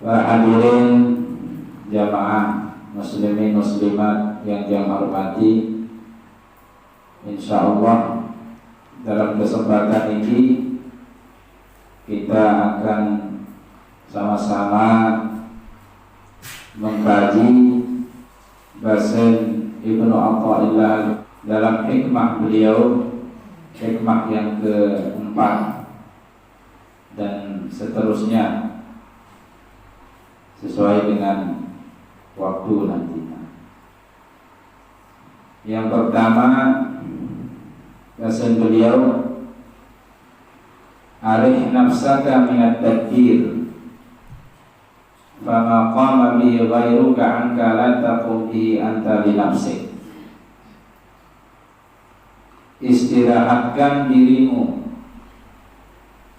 Para hadirin jamaah muslimin muslimat yang saya hormati, insyaallah dalam kesempatan ini kita akan sama-sama mengkaji bahasan Ibnu Athaillah dalam hikmah beliau, hikmah yang keempat dan seterusnya sesuai dengan waktu nanti. Yang pertama, bahasan beliau, arih nafsaka minat tadbir, fama qama bihi ghairuka anka la taqum bihi anta li nafsik. Istirahatkan dirimu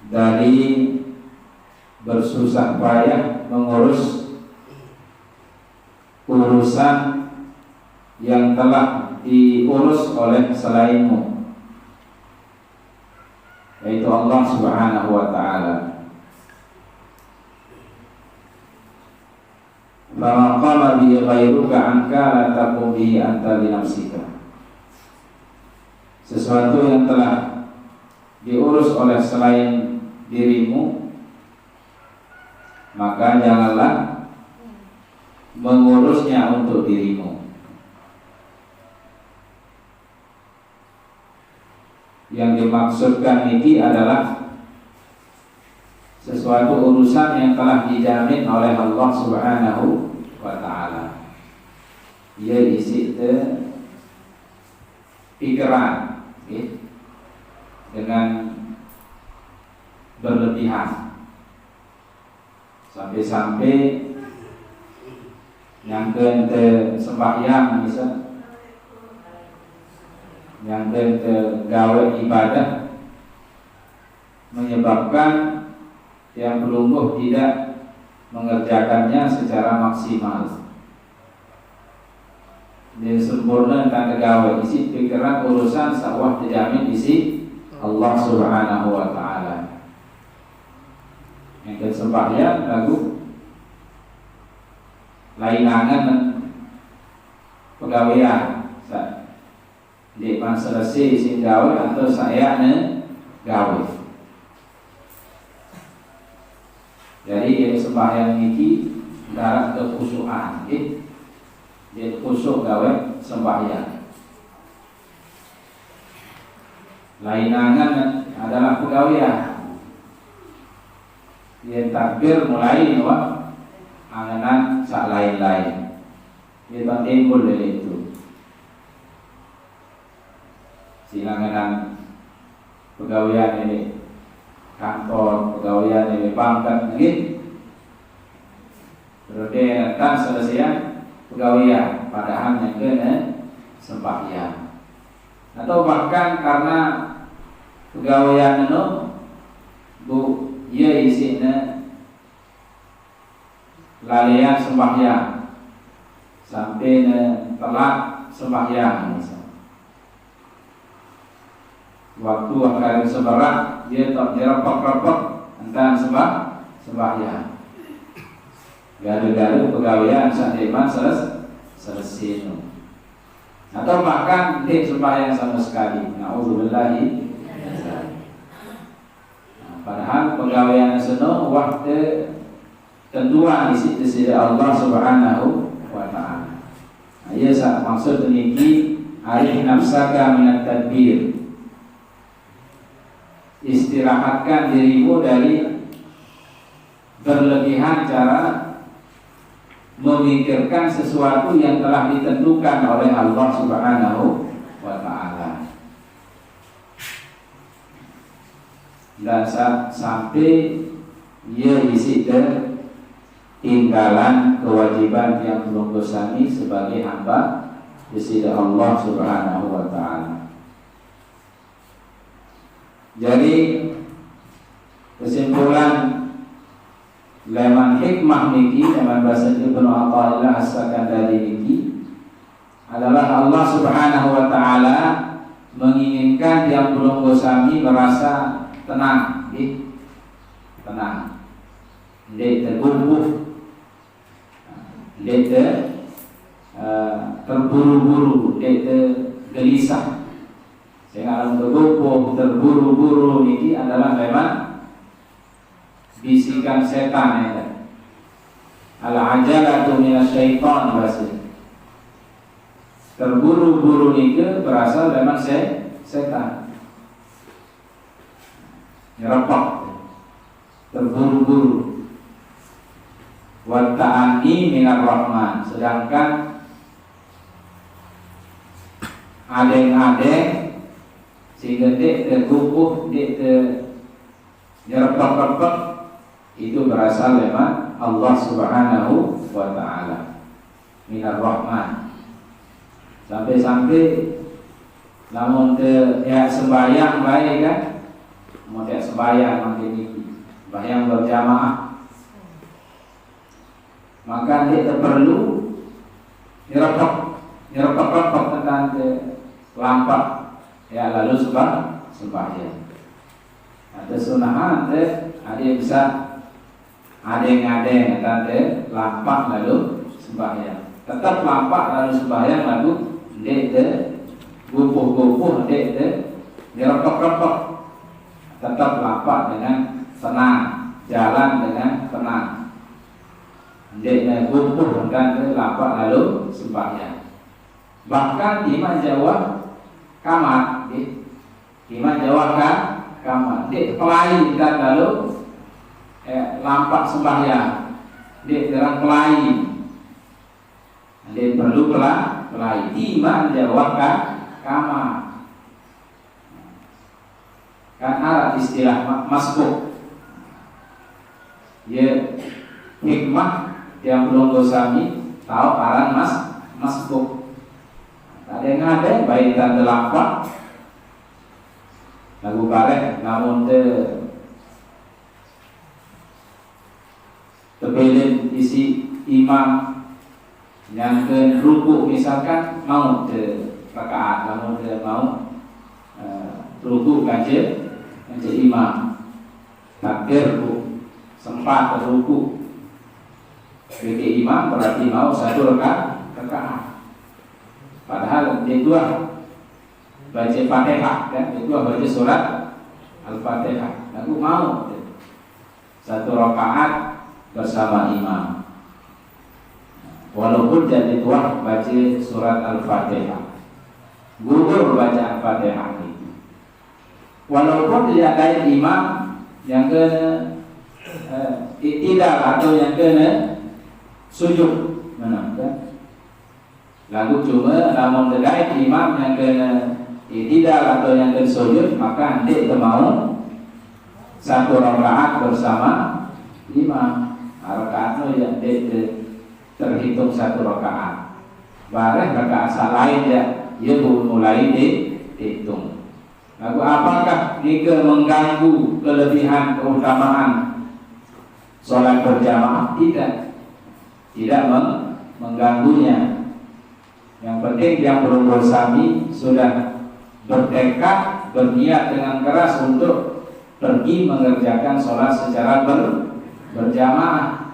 dari bersusah payah mengurus urusan yang telah diurus oleh selainmu, yaitu Allah Subhanahu wa ta'ala. Fama qama bihi ghairuka anka la taqum bihi anta li nafsika. Sesuatu yang telah diurus oleh selain dirimu, maka janganlah mengurusnya untuk dirimu. Yang dimaksudkan ini adalah sesuatu urusan yang telah dijamin oleh Allah Subhanahu wa ta'ala. Ia isi pikiran dengan berlebihan, sampai-sampai yang ke sembahyang misal, yang ke gawe ibadah, menyebabkan yang pelungguh tidak mengerjakannya secara maksimal. Dan sempurna tentang gawe isi pikiran urusan sawah dijamin isi Allah Subhanahu wa ta'ala. Yang ke sembahyang lagu lainangan pegawaian di selesai isi gawe atau saya gawe. Jadi yang sembahyang ini darat kekhusyuan, dia khusyuk gawe sembahyang. Lainangan adalah pegawaian. Dia takbir mulai anganan sak lain-lain. Dia timbul dari itu. Silanganan pegawaian ini kantor, pegawaian ini pangkat lagi. Terus dia datang selesai pegawaian, padahal yang kena sembahyang. Atau bahkan karena pegawaian itu ia isinya lalian sembahyang sampai telat sembahyang misal. Waktu akan seberat dia tak dirapok-rapok tentang sembahyang. Garu-garu pegawaian sadiman selesai. Atau bahkan tidak sembahyang sama sekali. Na'udzubillahi. Padahal pegawaian seno waktu tentuan isi Allah Subhanahu wa ta'ala. Ia maksud ini arih nafsaka minat tadbir. Istirahatkan dirimu dari berlebihan cara memikirkan sesuatu yang telah ditentukan oleh Allah Subhanahu wa ta'ala. Dan sampai ia isi tinggalan kewajiban yang belum bersani sebagai hamba di sisi Allah Subhanahu wa ta'ala. Jadi kesimpulan leman hikmah niki, leman bahasa Ibnu Athaillah As-Sakandari niki adalah Allah Subhanahu wa ta'ala menginginkan yang belum bersami merasa tenang, tenang, tidak tergumpuh dia terburu-buru, dia gelisah. Sehingga alam tergopoh, terburu-buru ini adalah memang bisikan setan ya. Al-ajalatu minasyaitan bahasa. Terburu-buru itu berasal memang setan. Nyerepok, terburu-buru. Wa ta'ani minar rahman. Sedangkan adeng-adeng sehingga dia terkukuh, dia nyerepok-repok, itu berasal memang Allah Subhanahu wa ta'ala minar rahman. Sampai-sampai namun ya sembahyang baik kan, mau dia sembahyang makin ini sembahyang berjamaah, maka dia perlu nyerepok tentang lampak ya, lalu sembahyang. Ada sunahan ada bisa adeng-adeng tante lampak lalu sembahyang. Tetap lampak lalu sembahyang lalu dek gupuh-gupuh dek nyerepok-repok. Tetap lampak dengan tenang, jalan dengan tenang. Dek gupuh dan lampak lalu sembahyang. Bahkan Imam Jawa kamar, Imam Jawa kamar, dek pelai dan lalu lampak sembahyang, dia terang pelai, dia perlu pelai. Iman jawab kamar, kan ada istilah masbuk. Ya hikmah yang belum gosami tahu aran masbuk. Ada yang ada baik dan lampak lagu barek, namun tebelin isi imam yang ke ruku misalkan mau ke rakaat, namun dia mau ruku kaje imam takbir sempat ruku bagi imam berarti mau satu rakaat. Padahal dia dua baca Fatihah kan, dia dua baca surat Al-Fatihah. Aku mau satu rakaat bersama imam, walaupun jadi tua baca surat Al-Fatihah, gugur baca Al-Fatihah itu, walaupun tidak ada imam yang kena tidak atau yang kena sujud, mana kan? Lagu cuma namun tidak imam yang kena tidak atau yang kena sujud, maka dia mau satu rakaat bersama imam. Rakaat yang terhitung satu rakaat. Barang rakaat lain ya, ia mulai dihitung. Lalu apakah jika mengganggu kelebihan keutamaan sholat berjamaah? Tidak mengganggunya. Yang penting yang belum bersami sudah bertekad, berniat dengan keras untuk pergi mengerjakan sholat secara berjamaah.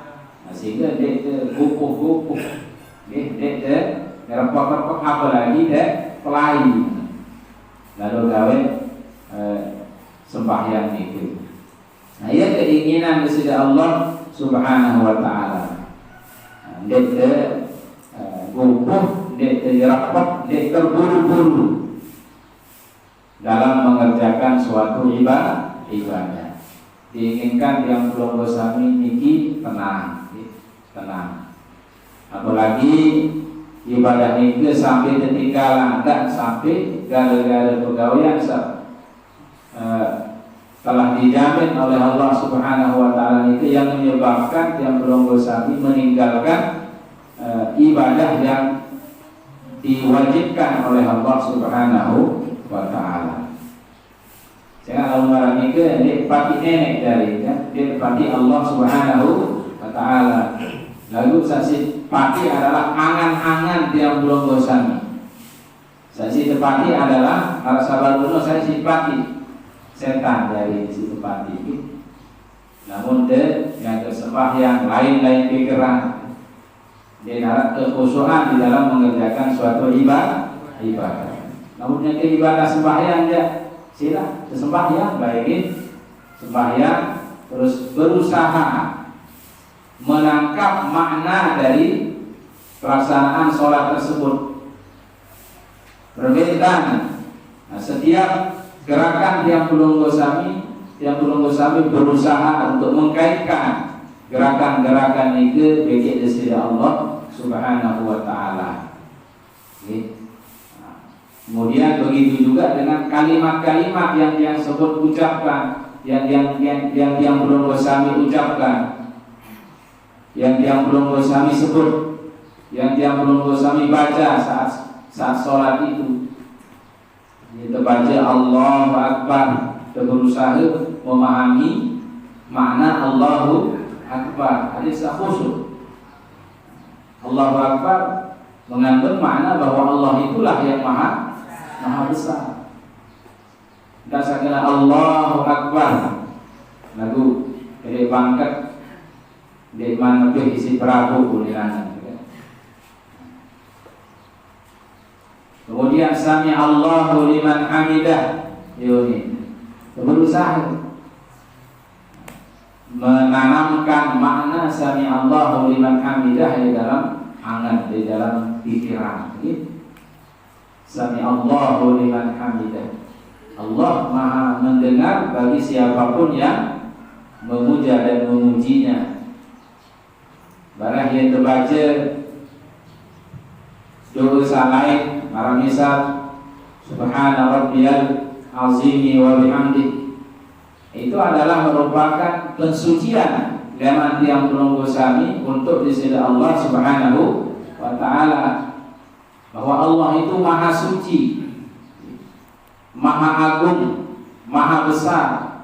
Sehingga dia gupuh-gupuh, dia repot-repot, apalagi dia pelai lalu gawe sembahyang itu. Nah, ia keinginan dari Allah Subhanahu wa ta'ala. Dia gupuh, dia repot, dia terburu-buru dalam mengerjakan suatu ibadah. Diinginkan yang belum bersami niki tenang. Apalagi ibadah itu sampai ketinggalan, dan sampai gara-gara pegawaian telah dijamin oleh Allah Subhanahu wa ta'ala itu yang menyebabkan yang belum bersami meninggalkan ibadah yang diwajibkan oleh Allah Subhanahu wa ta'ala. Jangan orang itu dia pati nenek dari dia pati Allah Subhanahu wa ta'ala. Lalu saksi pati adalah angan-angan yang belum bersami. Saksi tepati adalah kalau sabar dulu saksi pati setan dari situ pati. Namun yang tersembah yang lain-lain pikiran Dia narak kekhusyuan di dalam mengerjakan suatu ibadah. Namun yang ibadah sembahyang dia sila sembahyang baik sembahyang terus berusaha menangkap makna dari pelaksanaan sholat tersebut. Berbeda. Nah, setiap gerakan yang belum gosami berusaha untuk mengkaitkan gerakan-gerakan itu dengan sisi Allah Subhanahu wa taala. Kemudian begitu juga dengan kalimat-kalimat yang sebut ucapkan, yang belum gosami ucapkan, yang belum gosami sebut, yang belum gosami baca saat sholat itu. Kita baca Allahu Akbar, kita berusaha memahami makna Allahu Akbar. Hadis khusyuk. Allahu Akbar mengandung makna bahwa Allah itulah yang maha besar. Dan sekali Allahu Akbar lagu dari bangkat di mana isi perahu kuliran. Kemudian sami Allahu liman hamidah. Ini berusaha menanamkan makna sami Allahu liman hamidah di dalam angan, di dalam pikiran. Sami Allahu liman hamidah. Allah Maha mendengar bagi siapapun yang memuja dan memujinya. Barang yang terbaca doa lain, para misal Subhana Rabbiyal Azimi wa bihamdi, itu adalah merupakan pensucian dalam yang belum gosami untuk di sisi Allah Subhanahu wa taala, bahwa Allah itu maha suci, maha agung, maha besar.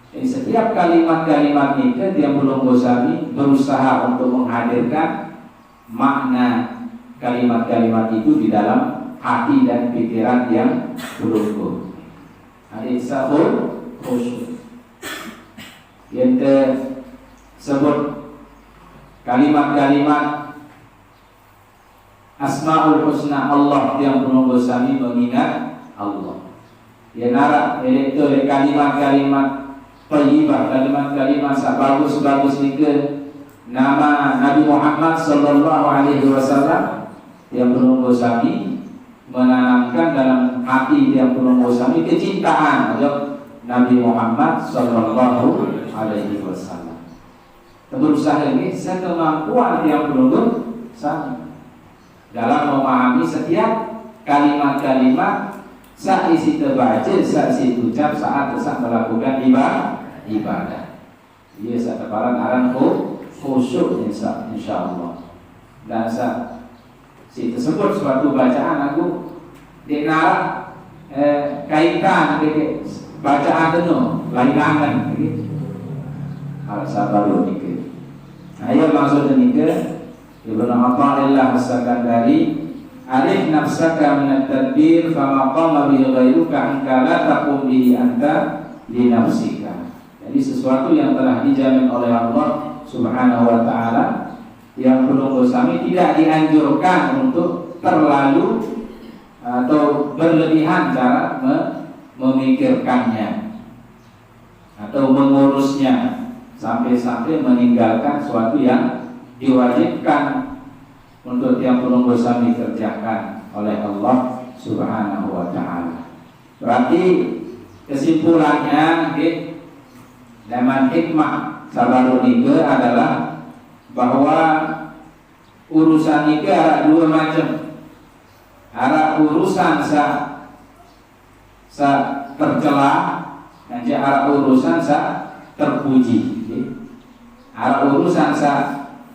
Jadi setiap kalimat-kalimat itu yang belum gosami berusaha untuk menghadirkan makna kalimat-kalimat itu di dalam hati dan pikiran yang berukur. Hadis sahur khusyuk. Yang tersebut kalimat-kalimat Asmaul Husna Allah yang belum gosami mengingat Allah. Ya narak itu kalimat-kalimat thayyibah, kalimat-kalimat bagus-bagus nike nama Nabi Muhammad sallallahu alaihi wasallam yang belum gosami menanamkan dalam hati yang belum gosami kecintaan terhadap Nabi Muhammad sallallahu alaihi wasallam. Berusaha ini sekemampuan yang belum gosami dalam memahami setiap kalimat-kalimat saat isi terbaca, saat isi ucap, saat melakukan ibadah. Ia saat teparan aran khusyuk insyaallah. Dan saat si tersebut suatu bacaan aku dikenal kaitan dengan bacaan penuh lain-lain begitu. Hal sabar nikah. Ayat maksudnya nikah Ibnu Athaillah As-Sakandari, alif nafsaka min at-tadbir fama qama bihi ghairuka anka la taqum bihi anta li nafsika. Jadi sesuatu yang telah dijamin oleh Allah Subhanahu wa taala yang belum gosami tidak dianjurkan untuk terlalu atau berlebihan cara memikirkannya atau mengurusnya sampai meninggalkan sesuatu yang diwajibkan untuk yang belum gosami kerjakan oleh Allah Subhanahu wa taala. Berarti kesimpulannya dalam hikmah sabarun nikah adalah bahwa urusan nikah ada dua macam. Ada urusan sa tercela dan ada urusan sa terpuji. Ada urusan sa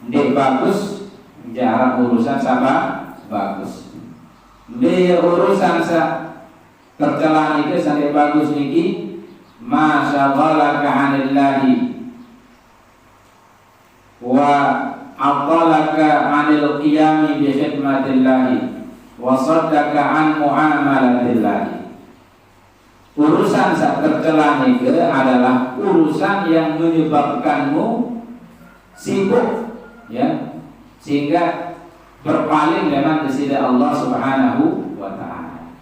ndek bagus, ada urusan sa bagus. Dia urusan sa tercela nikah sa ndek bagus niki masyaghalaka 'anillahi wa aqalaka 'anil qiyami bi khidmatillahi wa saddaka 'an muamalatillah. Urusan saat tercela itu adalah urusan yang menyebabkanmu sibuk, ya, sehingga berpaling dengan kesida Allah Subhanahu wa taala.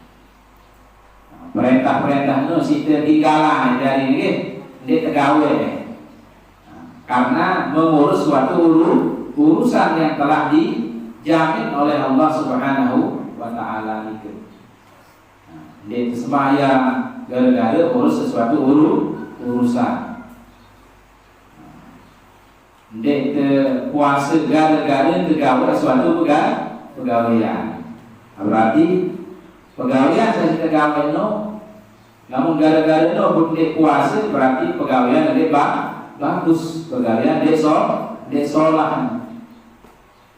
Perintah-perintah nu sita tinggalan dari ini dia tegawe karena mengurus suatu urusan yang telah dijamin oleh Allah Subhanahu wa taala itu. Dia sembahyang gara-gara urus sesuatu urusan. Dia puasa gara-gara tegawe suatu pegawaian. Berarti pegawaian saya tegawe no, namun gara-gara no dia puasa berarti pegawaian dia bagus, pegawaian dia solah.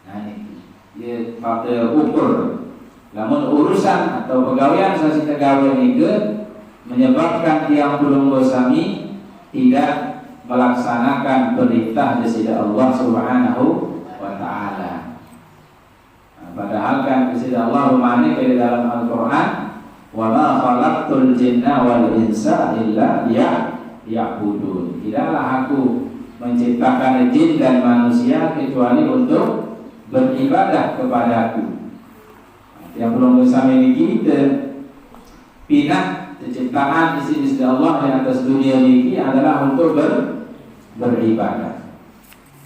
Nah ini dia pada ukur. Namun urusan atau pegawaian saya tegawe ini menyebabkan tiang belum bersami tidak melaksanakan perintah dari Allah Subhanahu wa taala. Padahal kan dari Allah bermakna di dalam Al-Qur'an, "Wa ma khalaqtul jinna wal insa illa liya'budun." Tidaklah aku menciptakan jin dan manusia kecuali untuk beribadah kepadaku. Yang belum bersama ini kita pindah ciptaan isi Allah di atas dunia ini adalah untuk beribadah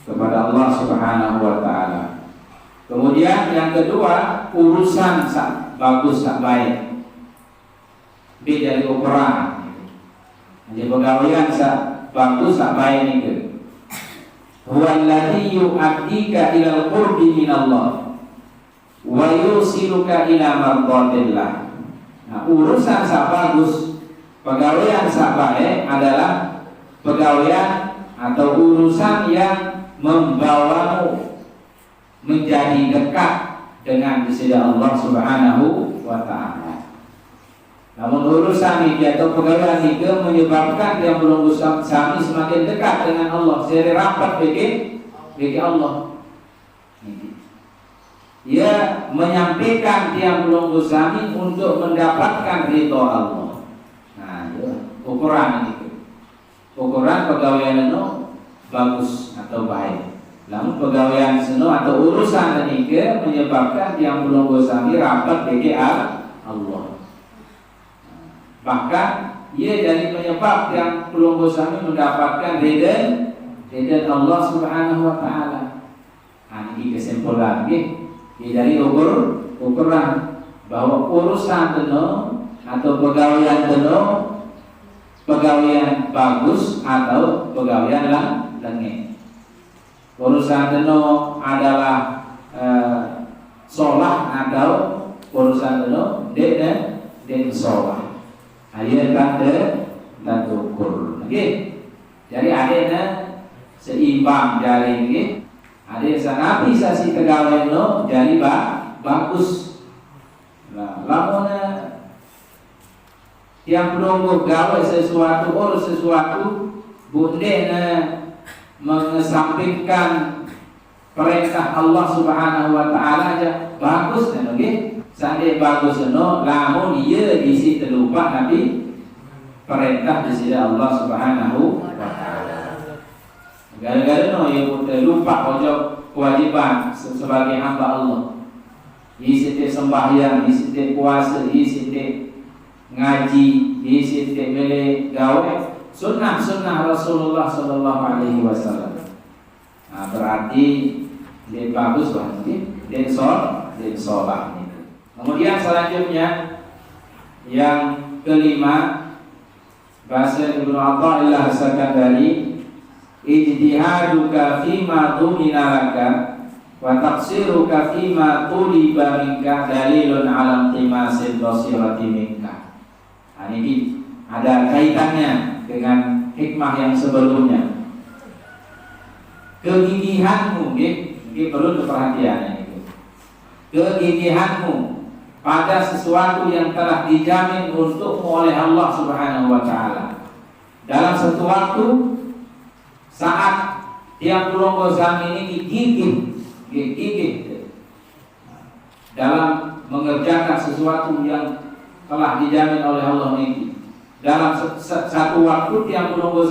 kepada Allah Subhanahu wa taala. Kemudian yang kedua, urusan bagus baik. Beda dari ukuran. Jadi pegawaian bagus baik itu. Huwa alladhi yu'addika ila al-qurbi min Allah wa yusiluka ila mardatillah. Nah, urusan bagus, pegawaian baik adalah pegawaian atau urusan yang membawamu menjadi dekat dengan disida Allah Subhanahu wa taala. Namun urusan ini atau pegawaian itu menyebabkan yang belum sami semakin dekat dengan Allah, seri rapat bagi Allah. Ia menyampaikan yang belum sami untuk mendapatkan ridho Allah. Nah, ukuran itu. Ukuran pegawaian itu bagus atau baik. Namun pegawaian seno atau urusan ini menyebabkan yang belum bersami rapat bagi Allah. Bahkan ia jadi penyebab yang belum bersami mendapatkan ridha Allah Subhanahu wa taala. Ini kesimpulan dari ukuran bahwa urusan tenung atau pegawaian tenung, pegawaian bagus atau pegawaian lengit. Urusan tenung adalah sholah atau urusan tenung dan sholah. Ayat dan ukur. Jadi adanya seimbang dari ini. Ada sanapi sasi tegawai no jadi bagus. Nah, lamun yang belum gawe sesuatu urus sesuatu bunde mengesampingkan perintah Allah Subhanahu wa taala aja bagus kan nggih. Sande bagus no lamun ieu isi terlupa tapi perintah di Allah Subhanahu wa taala. Gara-gara no yang lupa pojok kewajiban sebagai hamba Allah. Isi sembahyang, isi puasa, isi ngaji, isi mele gawe sunnah Rasulullah Sallallahu Alaihi Wasallam. Nah, berarti dia bagus banget, dia sholat. Kemudian selanjutnya yang kelima, bahasa Ibnu Athaillah As-Sakandari, ijtihaduka fima dumina laka wa taqsiruka fima tuliba minka dalilun ala intimasil basirati minka. Nah, ini ada kaitannya dengan hikmah yang sebelumnya. Kegigihanmu, ini perlu perhatian itu. Kegigihanmu pada sesuatu yang telah dijamin untukmu oleh Allah Subhanahu wa taala. Dalam satu waktu saat tiap bulan ini gigih dalam mengerjakan sesuatu yang telah dijamin oleh Allah ini. Dalam satu waktu tiap bulan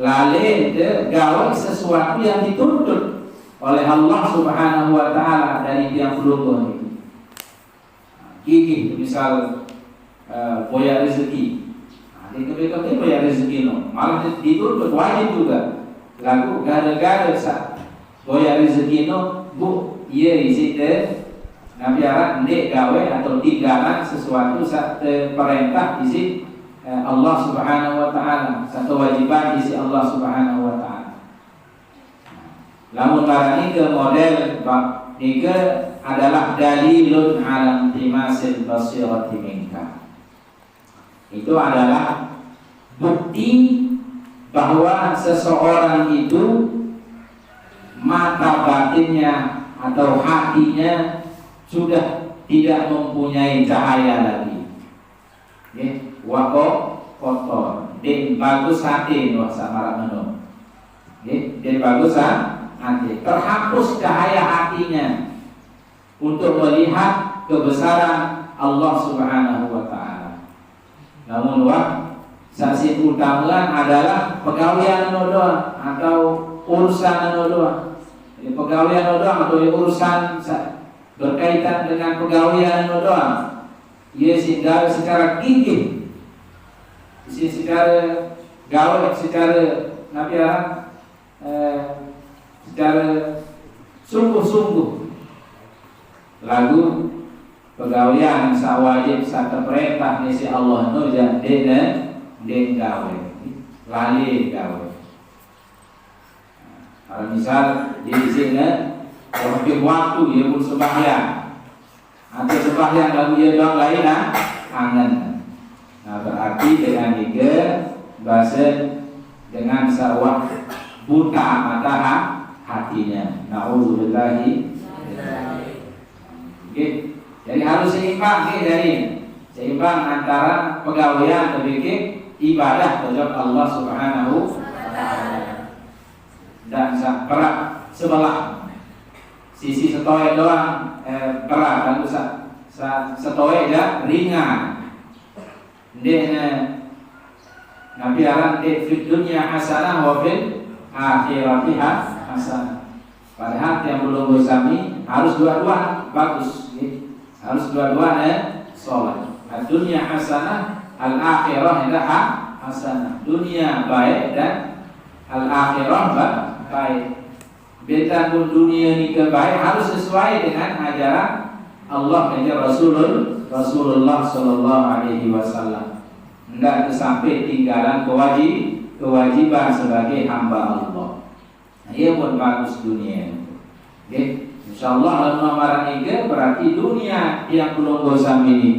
lalai ke gawe sesuatu yang dituntut oleh Allah Subhanahu wa taala dari tiang pelungguh itu. Gigi misal boya rezeki. Di kebetulan boya rezeki no, malah dituntut wajib juga. Lalu gara-gara boya rezeki no bu iya isi Nabi Arab ndek gawe atau digalang sesuatu perintah isi Allah Subhanahu wa taala, satu wajiban isi Allah Subhanahu wa taala. Lamun barani ke model nika adalah dalilun ala intimasil basirati minka. Itu adalah bukti bahwa seseorang itu mata batinnya atau hatinya sudah tidak mempunyai cahaya lagi. Wako kotor, den bagus hati no samara meno. Den bagus hati, terhapus cahaya hatinya untuk melihat kebesaran Allah Subhanahu wa taala. Namun saksi utama adalah pegawaian doang atau urusan doang. Jadi pegawaian doang atau urusan berkaitan dengan pegawaian doang. Ia secara gigih, secara gawe, secara secara sungguh-sungguh. Lagu pegawaian sawajib satu perintah nisi Allah no den gawe, lali gawe. Kalau misal di sini waktu dia pun sembahyang. Atau sembahyang lagu dia doang lain angen. Nah berarti dengan tiga bahasa dengan sawah buta mata hatinya. Nauzubillahi. Oke. Jadi harus seimbang seimbang antara pegawaian lebih ibadah kepada Allah Subhanahu wa taala. Dan berat sebelah sisi setoe doang berat, lalu setoe ya ringan. Nabi aran di dunia hasanah wa fil akhirati hasanah. Padahal yang belum bersami harus dua-dua bagus, harus dua-dua sholat. Dunia hasanah, al akhirah adalah hasanah. Dunia baik dan al akhirah baik. Beta pun dunia ini kebaik harus sesuai dengan ajaran Allah dan Rasulullah Sallallahu Alaihi Wasallam. Tidak sampai tinggalan kewajiban sebagai hamba Allah. Nah, ia pun bagus dunia. Okay. InsyaAllah al-amaran ini berarti dunia yang belum bosan ini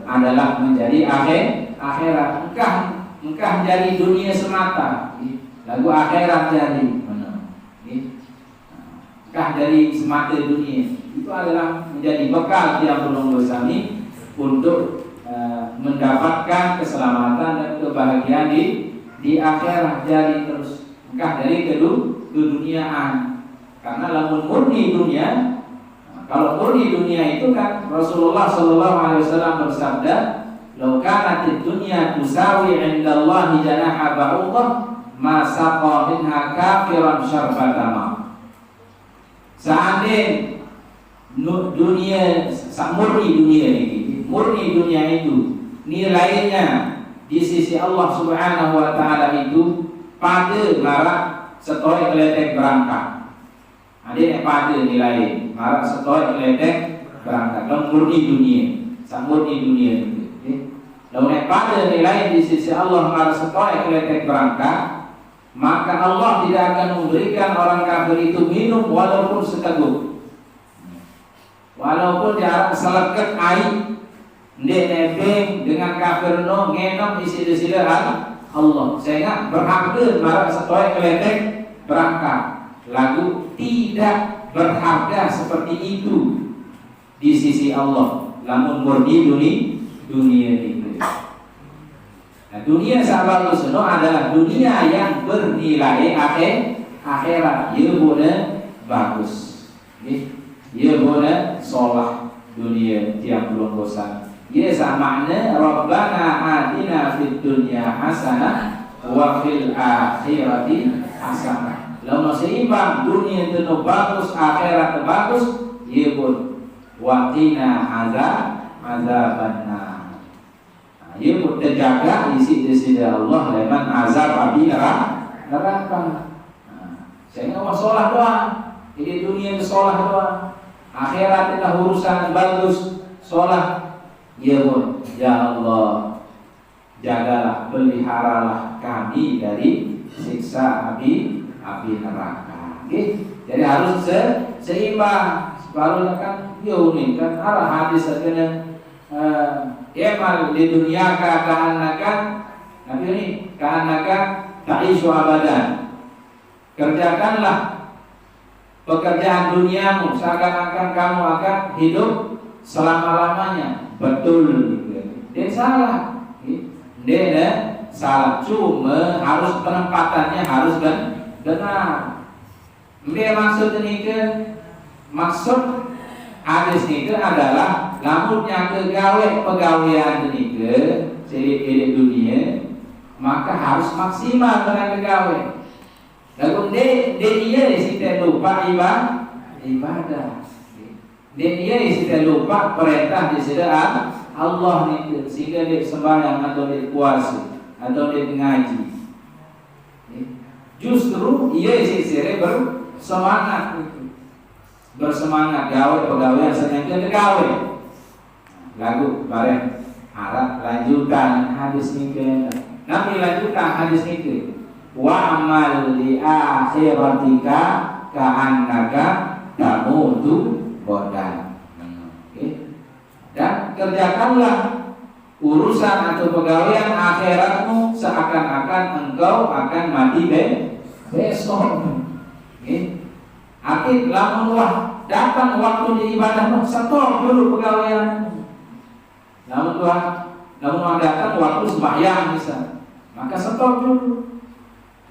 adalah menjadi akhirat. Engkau jadi dunia semata. Lagu akhirat jadi. Kah dari semata dunia itu adalah menjadi bekal yang belum bersami untuk mendapatkan keselamatan dan kebahagiaan di akhirat. Jadi terus kah dari keduniaan, karena lamun murni dunia, kalau murni dunia itu kan Rasulullah Sallallahu Alaihi Wasallam bersabda, "Lau kanatid dunya tusawi 'indallahi janaha ba'udah, ma saqa minha kafiran syarbata ma." Seandainya dunia murni dunia itu nilainya di sisi Allah Subhanahu wa taala itu pada marak setoi keletek berangkat. Ada pada nilai marak setoi keletek berangkat. Kalau murni dunia itu. Kalau pada nilai di sisi Allah marak setoi keletek berangkat, maka Allah tidak akan memberikan orang kafir itu minum walaupun seteguk. Walaupun dia seleket air, ndek nebeng dengan kafir no ngenom isi Allah. Sehingga berharga marah setoi keletek berangkat. Lagu tidak berharga seperti itu di sisi Allah. Lamun murni dunia itu. Nah, dunia sahabat Rasulullah adalah dunia yang bernilai akhirat. Ia boleh bagus, ia boleh sholat dunia tiap belum bosan. Ia sama makna Rabbana atina fid dunya hasanah wa fil akhirati hasanah. Lamun seimbang dunia itu bagus, akhirat itu bagus, ieu pun wa qina azabannar. Ieu pun terjaga isi di sisi Allah leman azab api neraka. Saya masalah doang. Jadi dunia itu sholat doang. Akhirat itu urusan bagus, sholat. Ya pun, ya Allah, jagalah, peliharalah kami dari siksa api neraka. Okay? Jadi harus seimbang. Baru kan, nih kan arah hadis akhirnya. Emal di dunia keanakan, tapi ini keanakan ta'ishu abadan. Kerjakanlah pekerjaan duniamu seakan-akan kamu akan hidup selama-lamanya. Betul gitu. Dia salah. Dia salah. Cuma harus penempatannya harus benar. Dia maksud ini maksud hadis ini adalah lamunnya pegawaian ini di dunia, maka harus maksimal dengan pegawai. Lalu dia tidak lupa ibadah. Dia tidak lupa perintah di sedang Allah itu, sehingga dia sembahyang atau dia puasa atau dia ngaji. Justru ia sisire bersemangat gawe pegawai senangnya gawe. Lagu bareng harap lanjutkan hadis ini. Nabi lanjutkan hadis ini. Wa amal li akhiratika ka'annaka tamutu bodan. Dan kerjakanlah urusan atau pegawaian akhiratmu seakan-akan engkau akan mati besok. Arti lamun datang waktu di ibadahmu, stop dulu pegawaian. Lamun datang waktu sembahyang bisa, maka stop dulu.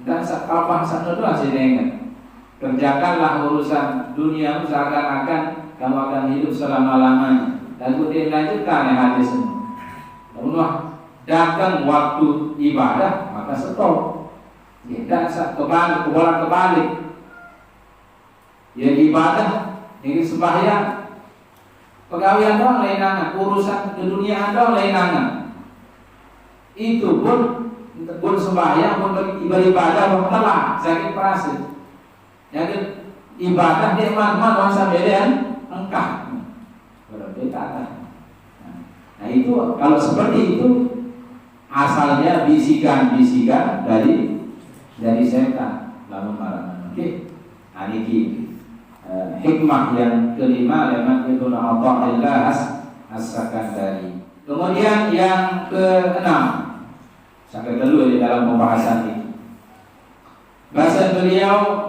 Dan kapan satu doa sih dengan kerjakanlah urusan dunia seakan-akan kamu akan hidup selama-lamanya. Dan kemudian lanjutkan hadis ini. Lalu datang waktu ibadah maka stop. Dan kebalik. Ya ibadah, ini sembahyang, pegawaian doang lainangan, urusan dunia doang lainangan. Itu pun sembahyang, pun beribadah, telah sakit perasaan. Jadi ibadah dia mana sampai dan engkah. Berbeda. Nah itu kalau seperti itu asalnya bisikan dari setan. Lalu marah. Oke, nah ini hikmah yang kelima leman Ibnu Athaillah As-Sakandari. Kemudian yang keenam, sampai dulu di dalam pembahasan ini. Bahasa beliau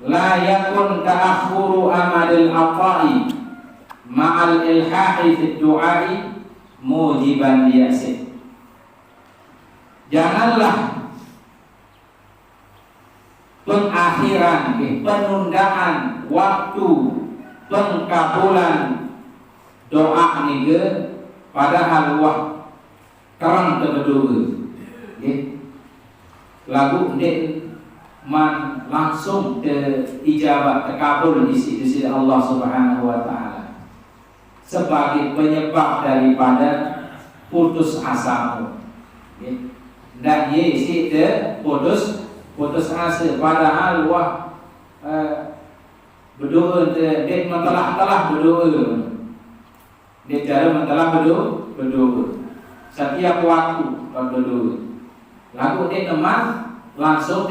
la yakun ta'akhuru amalil aqai ma'al ilhahi fid du'ai mujiban liyasid. Janganlah pengakhiran, penundaan waktu pengkabulan doa ni padahal kerang terbedoa. Lagu ni man langsung ijabah terkabul di sisi Allah Subhanahu wa taala sebagai penyebab daripada putus asamu. Dan ye isi putus asa padahal berdoa dia mentelah berdoa. Dia cara mentelah berdoa. Setiap waktu berdoa. Lalu dia teman langsung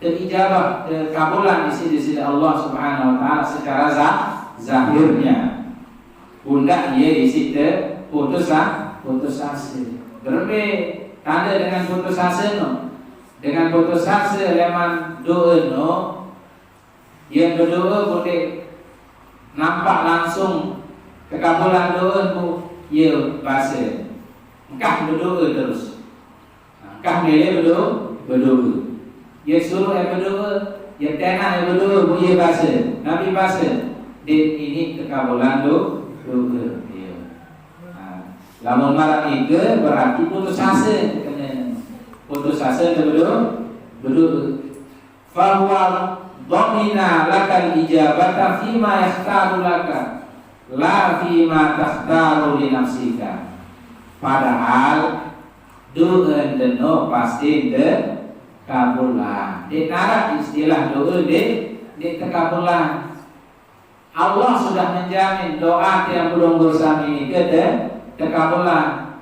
terijabah kabulan di sisi Allah Subhanahu wa taala secara zahirnya. Bunda dia di situ putus asa. Berbe tanda dengan putus asa no. Dengan putus asa leman doa no, yang berdoa boleh nampak langsung kekabulan doa bu, ya bahasa. Engkau berdoa terus, engkau boleh berdoa. Ya suruh berdoa, ya tenang berdoa bu, ya bahasa. Nabi bahasa. Ini kekabulan doa. Lamun malam itu berarti putus asa. putus asa berdoa. Fahuwa dhamina lakal ijabata fima yakhtaru laka la fima takhtaru li nafsika. Padahal doa deno pasti kabulan. Di narak istilah doa di tekabulan. Allah sudah menjamin doa yang belum bersama ini tekabulan.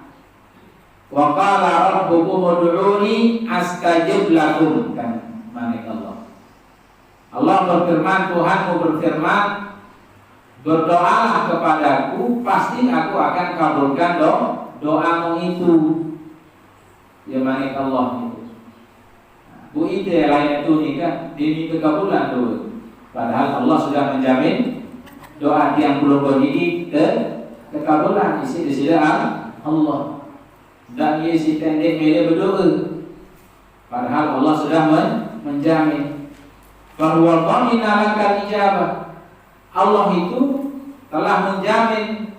Wa qala rabbukum ud'uni astajib lakum. Kan Allah. Allah berfirman, Tuhanmu berfirman, berdoalah kepadaku, pasti aku akan kabulkan doamu itu. Ya manik Allah itu. Bu itu lain itu nikah dini kekabulan dulu. Padahal Allah sudah menjamin doa yang belum berdiri kekabulan isi di sini Allah. Dan isi tendek mele berdoa. Padahal Allah sudah menjamin. Bahwa qamina lakal ijabah. Allah itu telah menjamin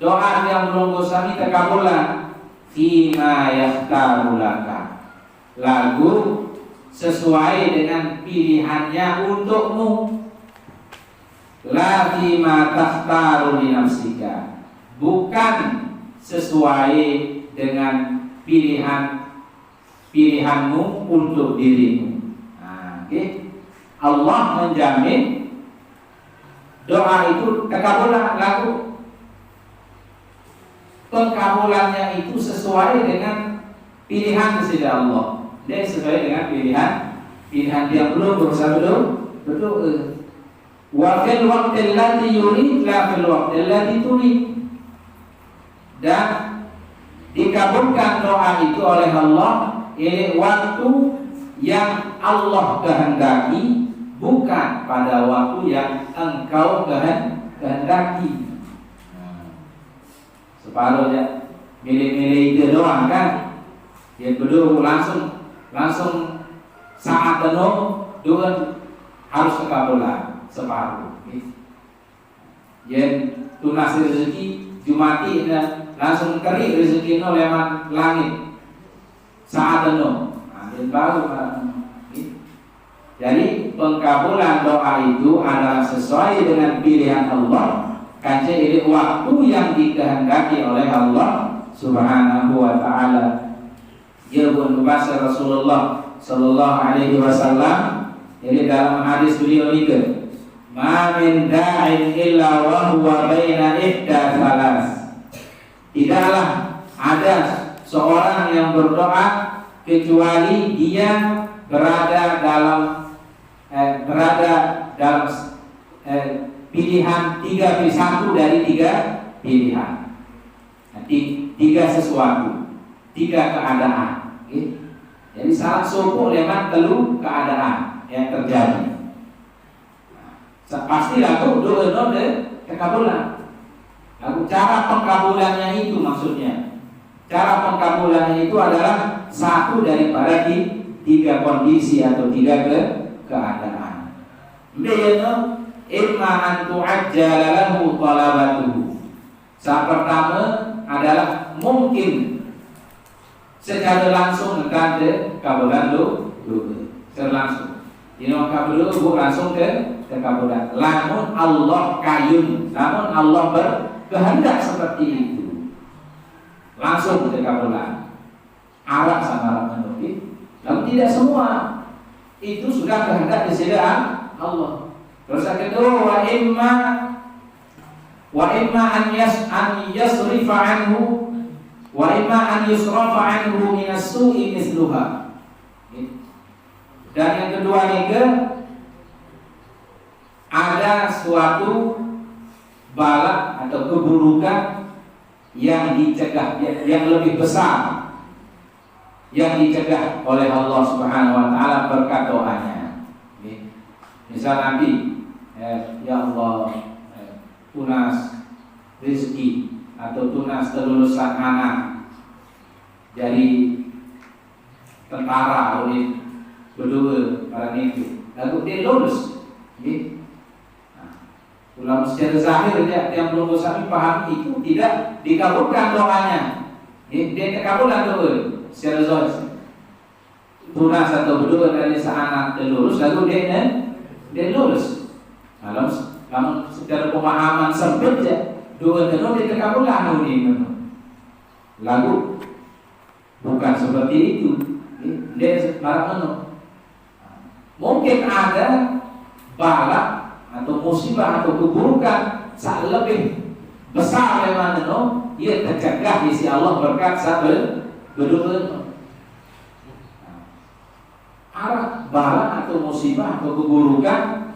doa yang belum bersami terkabulan. Fima yakhtaru laka. Lagu sesuai dengan pilihannya untukmu. La fima takhtaru li nafsika. Bukan sesuai dengan pilihanmu untuk dirimu. Nah, okay. Allah menjamin doa itu terkabulan, lagu pengkabulannya itu sesuai dengan pilihan dari Allah. Dia sesuai dengan pilihan yang belum berusaha berdoa. Wa fil waqtil ladzi yurid la fil waqtil ladzi turid. Dan dikabulkan doa itu oleh Allah ini waktu yang Allah kehendaki, bukan pada waktu yang engkau kehendaki. Separuh ya milih-milih itu doang kan. Yang kedua langsung saat penuh doa harus terkabulan separuh. Yang tunas rezeki Jumati langsung kering rezeki lewat langit saat penuh. Dan baru jadi pengkabulan doa itu adalah sesuai dengan pilihan Allah. Kaca ini waktu yang dikehendaki oleh Allah Subhanahu wa ta'ala. Ya pun bahasa Rasulullah sallallahu alaihi wasallam ini dalam hadis beliau ini, ma min da'in illa wa huwa baina ihda thalas. Tidaklah ada seorang yang berdoa kecuali dia berada dalam pilihan satu dari tiga pilihan. Tiga sesuatu, tiga keadaan. Okay? Jadi salah suku lewat telu keadaan yang terjadi. Pasti lagu doa kekabulan. Lagu cara pengkabulannya itu maksudnya. Cara pengkabulannya itu adalah satu daripada tiga kondisi atau tiga keadaan. Bagaimana? Imma an tu'ajjala lahu talabatuhu. Saat pertama adalah mungkin secara langsung akan kabulan doa. Secara langsung. Ini kabul doa langsung ke kabulan. Namun Allah kayun, namun Allah berkehendak seperti itu. Langsung ke kabulan. Arab sama Arab menurut. Namun tidak semua. Itu sudah kehendak di sisi Allah. Terus yang kedua wa imma an yasrifa anhu wa imma an yusrafa anhu min as-su'i misluha. Dan yang kedua juga ada suatu bala atau keburukan yang dicegah, yang lebih besar, yang dicegah oleh Allah Subhanahu wa taala berkat doanya. Misal Nabi, ya Allah, tunas rezeki atau tunas kelulusan anak jadi tentara oleh berdua para itu, lalu dia lulus. Ulama secara zahir yang belum bersami paham itu tidak dikabulkan doanya. Dia terkabulkan doa secara zahir. tunas atau berdua dari seanak dia lurus, lalu dia lurus. Kalau secara pemahaman sempit je, dua tenun dia terkabulan ini. Lalu bukan seperti itu. Dia marah menurut. Mungkin ada bala atau musibah atau keburukan saat lebih besar dari mana ia tercegah di sisi Allah berkat saat berdua. Arah bala atau musibah atau keburukan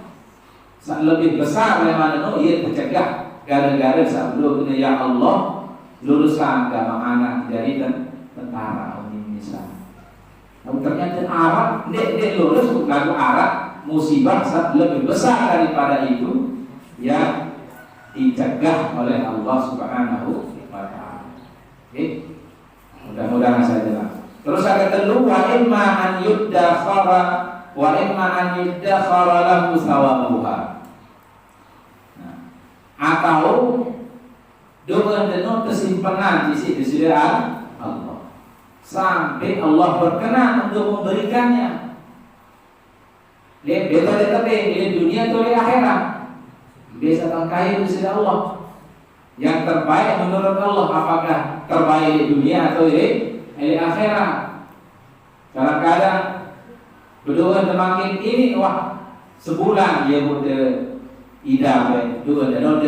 saat lebih besar dari mana ia tercegah gara-gara saat berdua ya Allah luruskan agama anak jadi tentara ini misalnya. Ternyata arah dia lurus lalu arah musibah lebih besar daripada itu yang dicegah oleh Allah Subhanahu wa taala. Oke. Mudah-mudahan saya jelas. Terus ada kedua wa imma an yuddakhara lahu thawabuha. Nah, atau doa dan kesimpanan di sisi Allah sampai Allah berkenan untuk memberikannya. Lihat beda di dunia atau di akhirat. Biasa kaya di sisi Allah. Yang terbaik menurut Allah apakah terbaik di dunia atau di akhirat? Kadang-kadang berdoa semakin ini sebulan dia butuh idam dua dan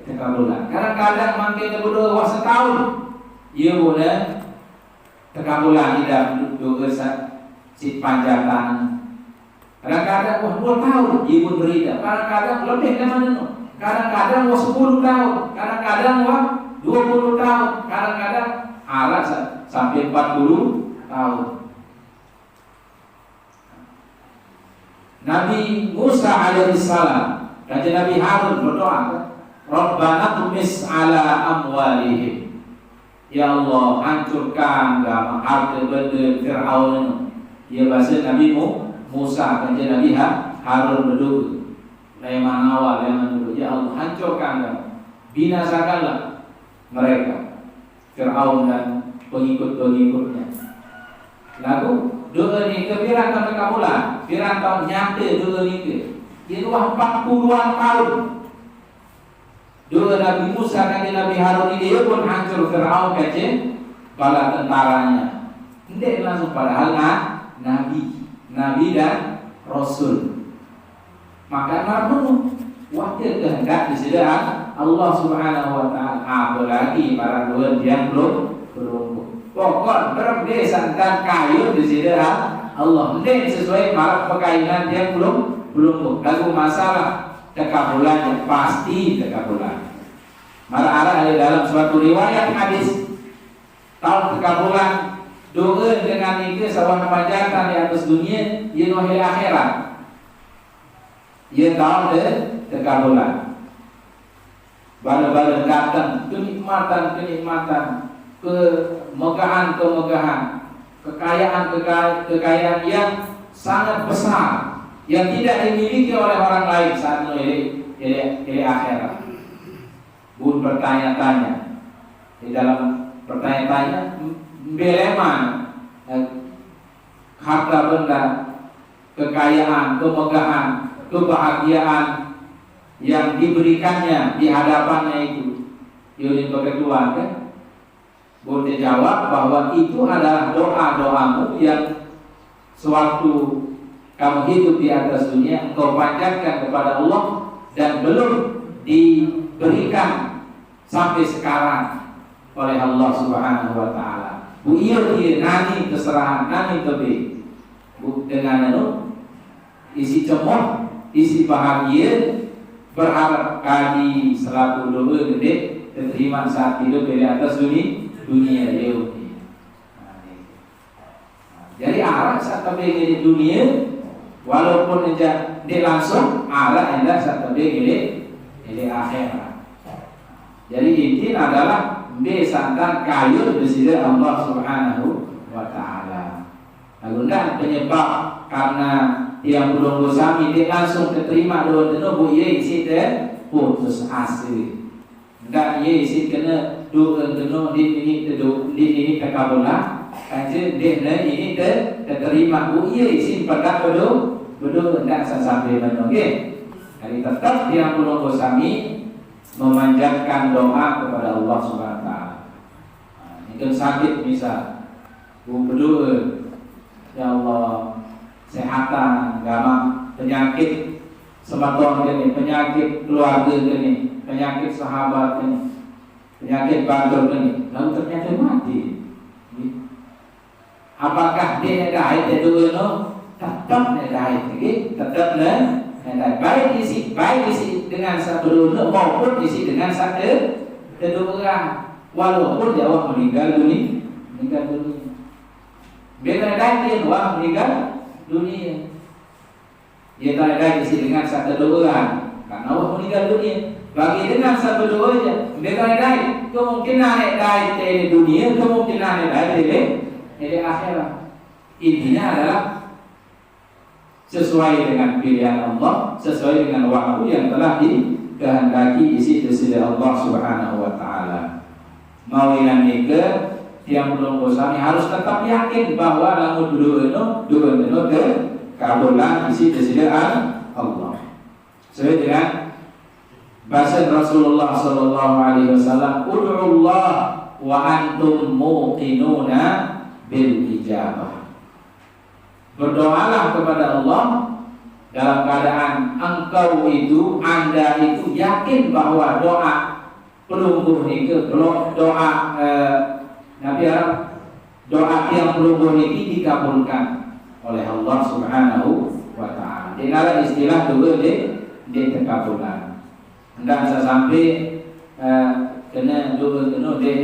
terkabulan. Kadang-kadang makin berdoa setahun dia butuh terkabulan idam doa si panjatan. Kadang-kadang 2 tahun dia pun berida. Kadang-kadang lebih dari mana? Kadang-kadang 10 tahun. Kadang-kadang 20 tahun. Kadang-kadang alat sampai 40 tahun. Nabi Musa alaihissalam dan Nabi Harun berdoa, Rabbana tumis ala amwalihim. Ya Allah, hancurkan harta benda Fir'aun. Dia bahasa Nabi Musa dan Nabi Harun berdoa. Leman awal, leman dulu. Ya Allah, hancurkan, binasakanlah mereka, Fir'aun dan pengikut-pengikutnya. Lalu doa ini kebiratan terkabulan. Fir'aun nyata doa ini. Dia 40-an tahun. Doa Nabi Musa dan Nabi Harun ini dia pun hancur Fir'aun kecil bala tentaranya. Tidak langsung padahal Nabi dan Rasul. Maka namun wakil kehendak disediakan Allah Subhanahu wa taala. Apalagi para doa yang belum pokok berbeza dan kayu disediakan Allah. Ini sesuai para pekainan yang belum. Lalu masalah terkabulannya pasti terkabulan. Malah ada dalam suatu riwayat hadis tahun terkabulan doa dengan itu sebuah kebaikan di atas dunia yang di akhirat. Ia tahu terkabulan. Bala-bala datang kenikmatan, kemegahan, kekayaan yang sangat besar yang tidak dimiliki oleh orang lain saat ini akhirat. Bun bertanya-tanya di dalam pertanyaan beleman harta benda, kekayaan, kemegahan, kebahagiaan yang diberikannya di hadapannya itu. Dia berkeluar kan? Boleh jawab bahwa itu adalah doa-doamu yang sewaktu kamu hidup di atas dunia engkau panjatkan kepada Allah dan belum diberikan sampai sekarang oleh Allah Subhanahu wa taala. Bu iya nani keserahan nani tebe. Bu dengan isi cemoh, isi bahagia, berharap kali selaku doa gede diterima saat hidup di atas dunia ini. Jadi arah saat tebe di dunia walaupun dia langsung arah anda saat tebe di akhirat. Jadi inti adalah besantan kayu di sisi Allah Subhanahu wa taala. Lalu penyebab karena yang belum bersami dia langsung keterima doa bu ye isi putus asa. Enggak ye isi kena doa di ini terkabulan Aja dia ini terima iya isi pedak betul tidak sampai benar. Jadi tetap yang belum bersami memanjatkan doa kepada Allah Subhanahu Wa Taala. Ini sakit bisa, berdoa ya Allah sehatan, gamak penyakit sematon ini, penyakit keluarga ini, penyakit sahabat ini, penyakit bantul ini, lalu ternyata mati. Apakah dia ada ayat itu no? Tetap ada ayat ini, tetap ada baik isi dengan satu dulu maupun isi dengan satu kedua walaupun dia orang meninggal dunia. Beda dia orang meninggal dunia. Dia tak ada isi dengan satu dua karena orang meninggal dunia. Bagi dengan satu dua saja, beda kemungkinan ada di dunia, kemungkinan ada di akhirat. Intinya adalah sesuai dengan pilihan Allah, sesuai dengan waktu yang telah dikehendaki isi Allah Subhanahu Wa Taala. Mau yang nikah, yang belum bersami harus tetap yakin bahwa lamun dua ke kabulan isi Allah. Sesuai dengan bahasa Rasulullah Sallallahu Alaihi Wasallam, "Ud'ullah wa antum muqinuna bil ijabah." Berdoalah kepada Allah dalam keadaan engkau itu, anda itu yakin bahwa doa pelungguh itu, doa Nabi Arab, doa yang pelungguh ini dikabulkan oleh Allah Subhanahu Wa Taala. Inilah istilah dulu di terkabulkan. Hendak sampai kena dulu di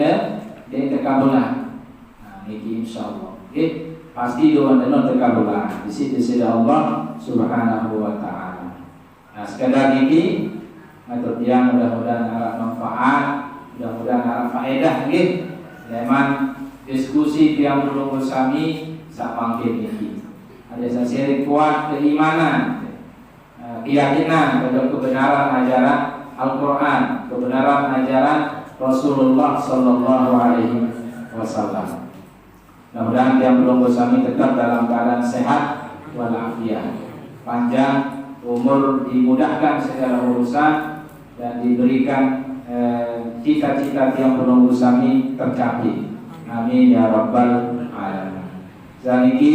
terkabulkan. Nah, ini insyaallah. Pasti doa dan terkabulkan. Di sisi Allah Subhanahu Wa Taala. Nah, sekadar ini yang mudah-mudahan ada manfaat, mudah-mudahan ada faedah nggih. Leman diskusi yang belum bersami sak mangkin iki. Ada sasi kuat keimanan, keyakinan pada kebenaran ajaran Al-Qur'an, kebenaran ajaran Rasulullah Sallallahu Alaihi Wasallam. Mudah-mudahan yang belum bersami tetap dalam keadaan sehat walafiat, panjang umur, dimudahkan segala urusan dan diberikan cita-cita yang belum bersami tercapai. Amin ya rabbal alamin. Zaniki